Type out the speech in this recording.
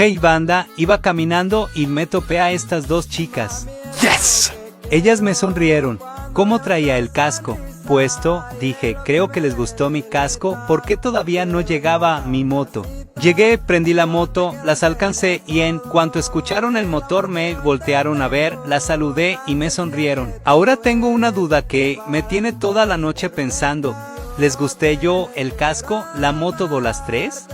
Ok banda, iba caminando y me topé a estas dos chicas. Yes. Ellas me sonrieron. ¿Cómo traía el casco puesto? Dije, creo que les gustó mi casco porque todavía no llegaba mi moto. Llegué, prendí la moto, las alcancé y en cuanto escucharon el motor me voltearon a ver, las saludé y me sonrieron. Ahora tengo una duda que me tiene toda la noche pensando. ¿Les gusté yo, el casco, la moto o las tres?